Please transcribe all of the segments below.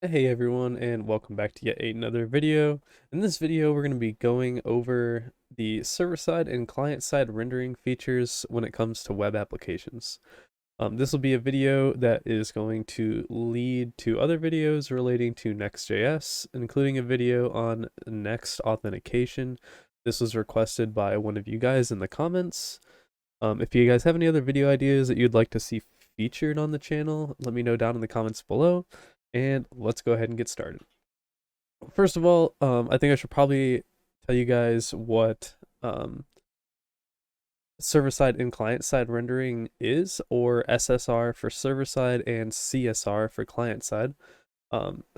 Hey everyone, and welcome back to yet another video. In this video, we're going to be going over the server-side and client-side rendering features when it comes to web applications. This will be a video that is going to lead to other videos relating to Next.js, including a video on Next authentication. This was requested by one of you guys in the comments. If you guys have any other video ideas that you'd like to see featured on the channel, let me know down in the comments below, and let's go ahead and get started. First of all, I think I should probably tell you guys what server-side and client-side rendering is, or SSR for server-side and CSR for client-side.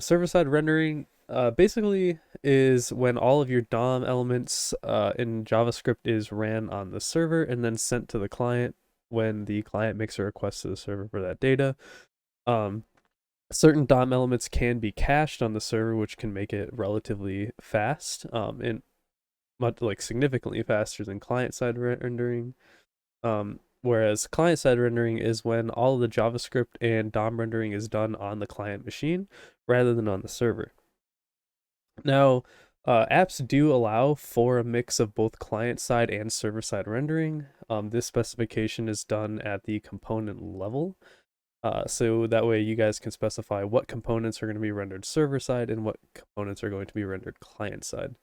Server-side rendering basically is when all of your DOM elements in JavaScript is ran on the server and then sent to the client when the client makes a request to the server for that data. Certain DOM elements can be cached on the server, which can make it relatively fast, and much like significantly faster than client-side rendering. Whereas client-side rendering is when all of the JavaScript and DOM rendering is done on the client machine rather than on the server. Now, apps do allow for a mix of both client-side and server-side rendering. This specification is done at the component level. So that way you guys can specify what components are going to be rendered server-side and what components are going to be rendered client-side.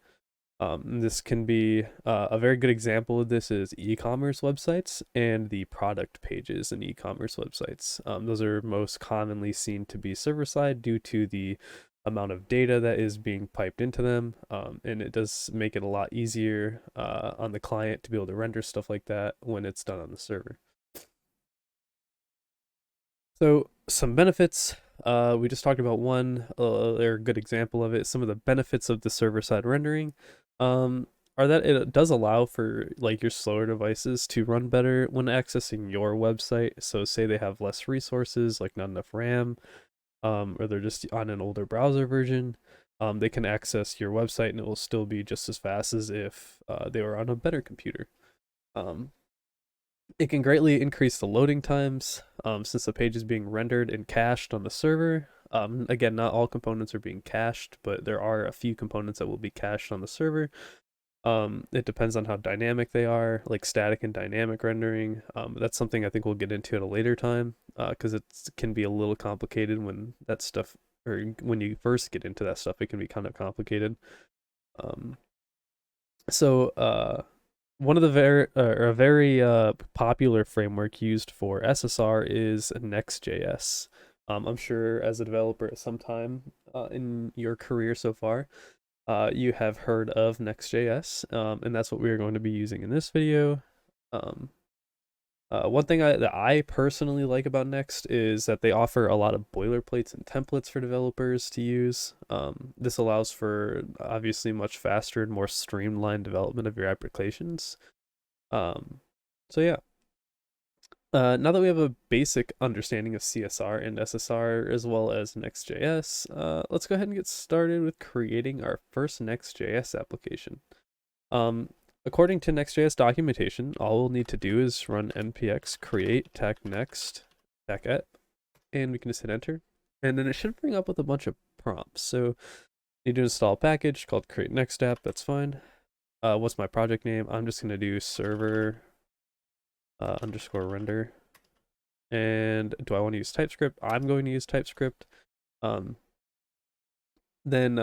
This can be a very good example of this is e-commerce websites and the product pages in e-commerce websites. Those are most commonly seen to be server-side due to the amount of data that is being piped into them, and it does make it a lot easier on the client to be able to render stuff like that when it's done on the server. So some benefits. We just talked about one, or a good example of it. Some of the benefits of the server-side rendering are that it does allow for like your slower devices to run better when accessing your website. So say they have less resources, like not enough RAM, or they're just on an older browser version. They can access your website and it will still be just as fast as if they were on a better computer. Um, it can greatly increase the loading times since the page is being rendered and cached on the server. Again, not all components are being cached, but there are a few components that will be cached on the server. It depends on how dynamic they are, like static and dynamic rendering. That's something I think we'll get into at a later time because it can be a little complicated when that stuff, or when you first get into that stuff, it can be kind of complicated. Um, so one of the very popular framework used for SSR is Next.js. I'm sure as a developer at some time in your career so far, you have heard of Next.js, and that's what we're going to be using in this video. Um, One thing that I personally like about Next is that they offer a lot of boilerplates and templates for developers to use. This allows for obviously much faster and more streamlined development of your applications. Um, so yeah. Now that we have a basic understanding of CSR and SSR as well as Next.js, let's go ahead and get started with creating our first Next.js application. Um, According to Next.js documentation, all we'll need to do is run npx create tech next tech et, and we can just hit enter. And then it should bring up with a bunch of prompts. So need to install a package called create next app, that's fine. What's my project name? I'm just gonna do server underscore render. And do I want to use TypeScript? I'm going to use TypeScript. Um, then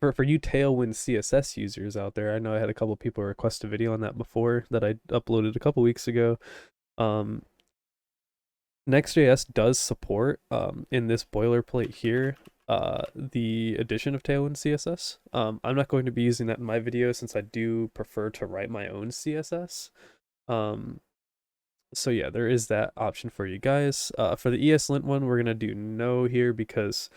for you Tailwind CSS users out there, I know I had a couple people request a video on that before that I uploaded a couple weeks ago. Next.js does support in this boilerplate here the addition of Tailwind CSS. I'm not going to be using that in my video since I do prefer to write my own CSS. So yeah, there is that option for you guys. For the ESLint one, we're gonna do no here because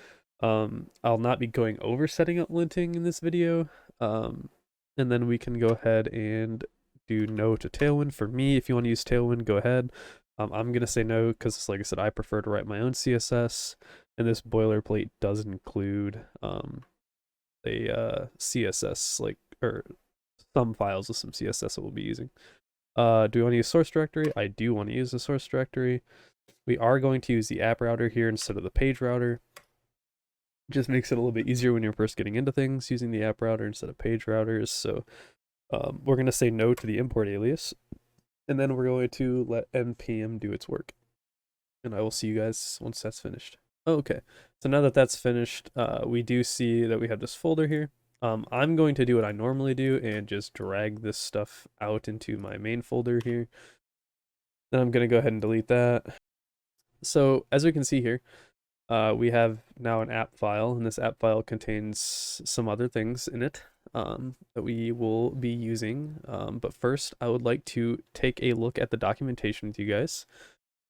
I'll not be going over setting up linting in this video. And then we can go ahead and do no to Tailwind. For me, if you want to use Tailwind, go ahead. I'm gonna say no because, like I said, I prefer to write my own CSS, and this boilerplate does include a CSS or some files with some CSS that we'll be using. Do we want to use source directory? I do want to use the source directory. We are going to use the app router here instead of the page router. Just makes it a little bit easier when you're first getting into things using the app router instead of page routers. So we're going to say no to the import alias, and then we're going to let npm do its work. And I will see you guys once that's finished. Okay, so now that that's finished, we do see that we have this folder here. I'm going to do what I normally do and just drag this stuff out into my main folder here. Then I'm going to go ahead and delete that. So as we can see here, we have now an app file, and this app file contains some other things in it that we will be using. But first, I would like to take a look at the documentation with you guys.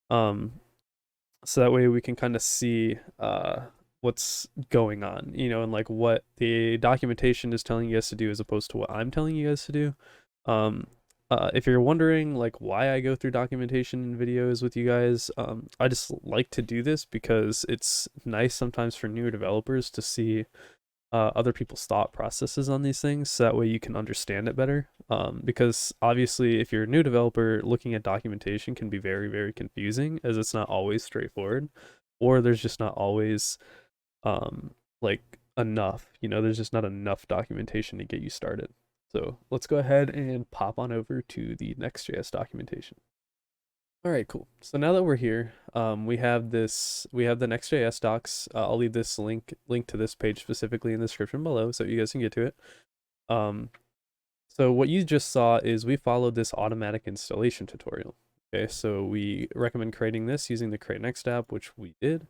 So that way we can kind of see what's going on, and like what the documentation is telling you guys to do as opposed to what I'm telling you guys to do. Um, if you're wondering like why I go through documentation and videos with you guys, I just like to do this because it's nice sometimes for newer developers to see other people's thought processes on these things, so that way you can understand it better. Because obviously, if you're a new developer, looking at documentation can be very, very confusing, as it's not always straightforward, or there's just not always like enough. There's just not enough documentation to get you started. So let's go ahead and pop on over to the Next.js documentation. All right, cool. So now that we're here, we have the Next.js docs. I'll leave this link to this page specifically in the description below so you guys can get to it. So what you just saw is we followed this automatic installation tutorial. Okay, so we recommend creating this using the Create Next app, which we did.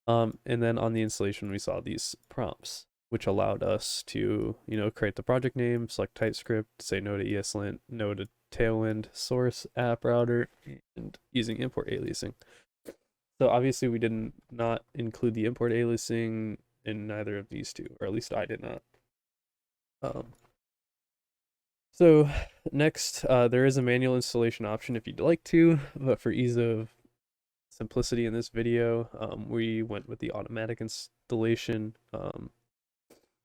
And then on the installation, we saw these prompts, which allowed us to, create the project name, select TypeScript, say no to ESLint, no to Tailwind, source, app router, and using import aliasing. So obviously we did not include the import aliasing in neither of these two, or at least I did not. So next, there is a manual installation option if you'd like to, but for ease of simplicity in this video, we went with the automatic installation,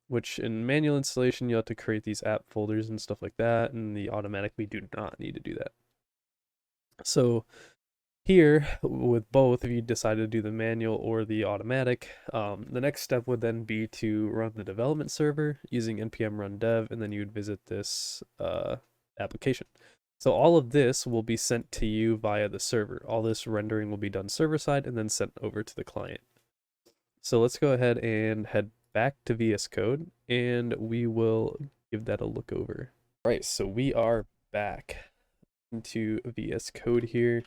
which in manual installation, you have to create these app folders and stuff like that, and the automatic, we do not need to do that. So here, with both, if you decide to do the manual or the automatic, the next step would then be to run the development server using npm run dev, and then you would visit this application. So all of this will be sent to you via the server. All this rendering will be done server side and then sent over to the client. So let's go ahead and head back to VS Code and we will give that a look over. All right, so we are back into VS Code here.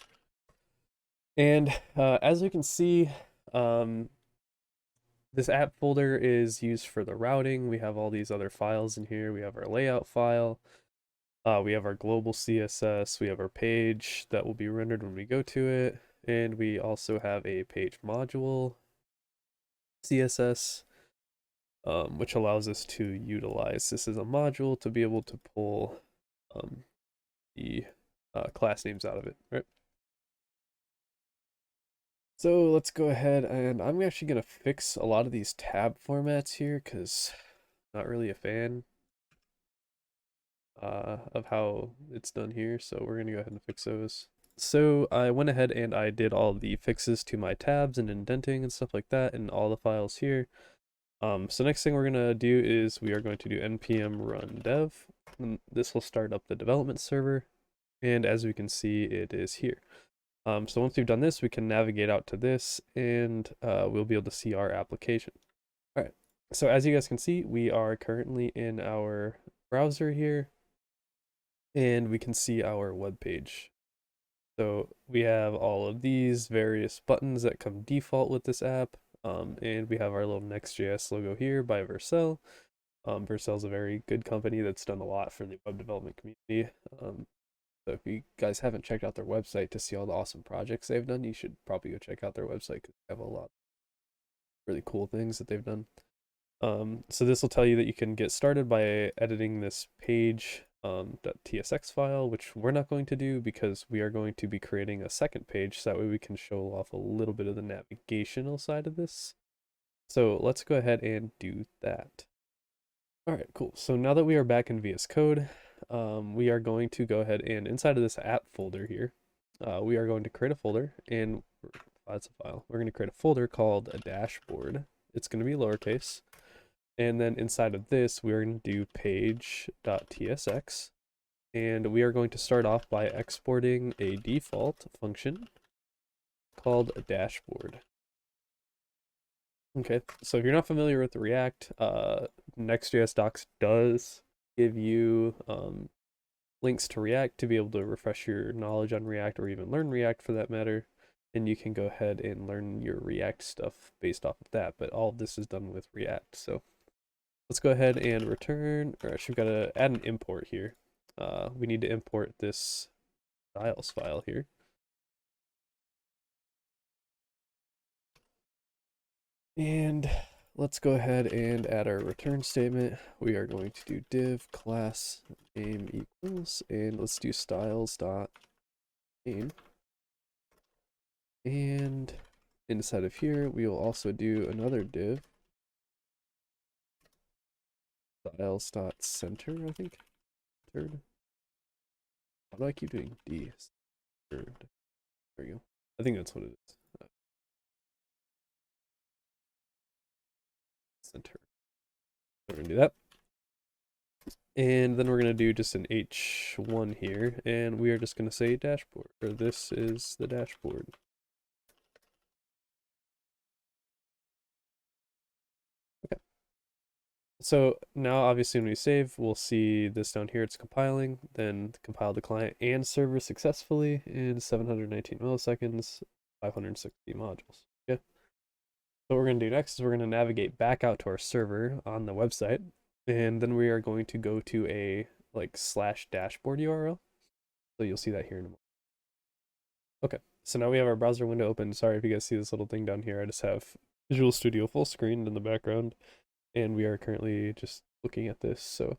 And as you can see, this app folder is used for the routing. We have all these other files in here. We have our layout file. We have our global CSS. We have our page that will be rendered when we go to it. And we also have a page module CSS, which allows us to utilize this as a module to be able to pull the class names out of it, right? So let's go ahead and I'm actually going to fix a lot of these tab formats here because I'm not really a fan of how it's done here. So we're going to go ahead and fix those. So I went ahead and I did all the fixes to my tabs and indenting and stuff like that in all the files here. So next thing we're going to do is we are going to do npm run dev. And this will start up the development server. And as we can see, it is here. So once we've done this, we can navigate out to this and we'll be able to see our application. All right. So as you guys can see, we are currently in our browser here and we can see our web page. So we have all of these various buttons that come default with this app. And we have our little Next.js logo here by Vercel. Vercel is a very good company that's done a lot for the web development community. So if you guys haven't checked out their website to see all the awesome projects they've done, you should probably go check out their website because they have a lot of really cool things that they've done. So this will tell you that you can get started by editing this page .tsx file, which we're not going to do because we are going to be creating a second page so that way we can show off a little bit of the navigational side of this. So let's go ahead and do that. All right, cool. So now that we are back in VS Code, we are going to go ahead and inside of this app folder here, we are going to create a folder and that's a file. We're going to create a folder called a dashboard. It's going to be lowercase. And then inside of this, we're going to do page.tsx. And we are going to start off by exporting a default function called a dashboard. Okay, so if you're not familiar with React, Next.js docs does give you links to React to be able to refresh your knowledge on React or even learn React for that matter. And you can go ahead and learn your React stuff based off of that. But all of this is done with React. So let's go ahead and return, or actually we've got to add an import here. We need to import this styles file here. And let's go ahead and add our return statement. We are going to do div class name equals, and let's do styles dot name. And inside of here, we will also do another div styles dot center, I think. Third. How do I keep doing D? Third. There we go. I think that's what it is. Center. We're gonna do that. And then we're gonna do just an H1 here, and we are just gonna say dashboard, or this is the dashboard. Okay. So now obviously when we save, we'll see this down here, it's compiling, then compile the client and server successfully in 719 milliseconds, 560 modules. Okay. So what we're going to do next is we're going to navigate back out to our server on the website, and then we are going to go to a like /dashboard URL. So you'll see that here in a moment. Okay, so now we have our browser window open. Sorry if you guys see this little thing down here. I just have Visual Studio full screen in the background, and we are currently just looking at this. So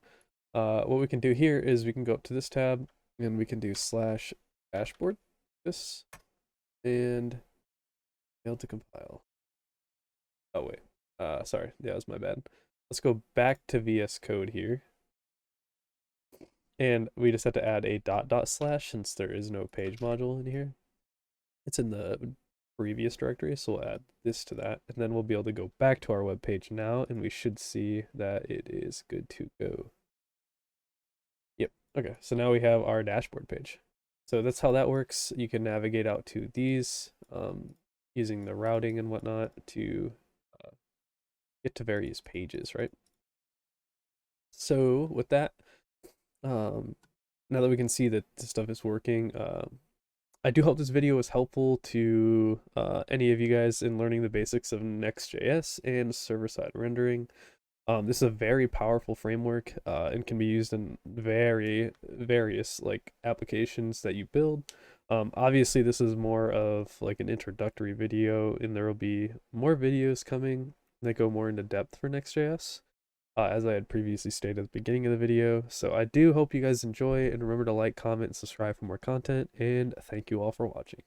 what we can do here is we can go up to this tab, and we can do /dashboard this, and failed to compile. Oh wait, sorry, yeah, that was my bad. Let's go back to VS Code here. And we just have to add a // since there is no page module in here. It's in the previous directory, so we'll add this to that. And then we'll be able to go back to our web page now, and we should see that it is good to go. Yep, okay, so now we have our dashboard page. So that's how that works. You can navigate out to these using the routing and whatnot to get to various pages, right? So with that, now that we can see that this stuff is working, I do hope this video was helpful to any of you guys in learning the basics of Next.js and server-side rendering. This is a very powerful framework and can be used in various like applications that you build. Obviously, this is more of like an introductory video, and there will be more videos coming that go more into depth for Next.js. As I had previously stated at the beginning of the video. So I do hope you guys enjoy, and remember to like, comment, and subscribe for more content, and thank you all for watching.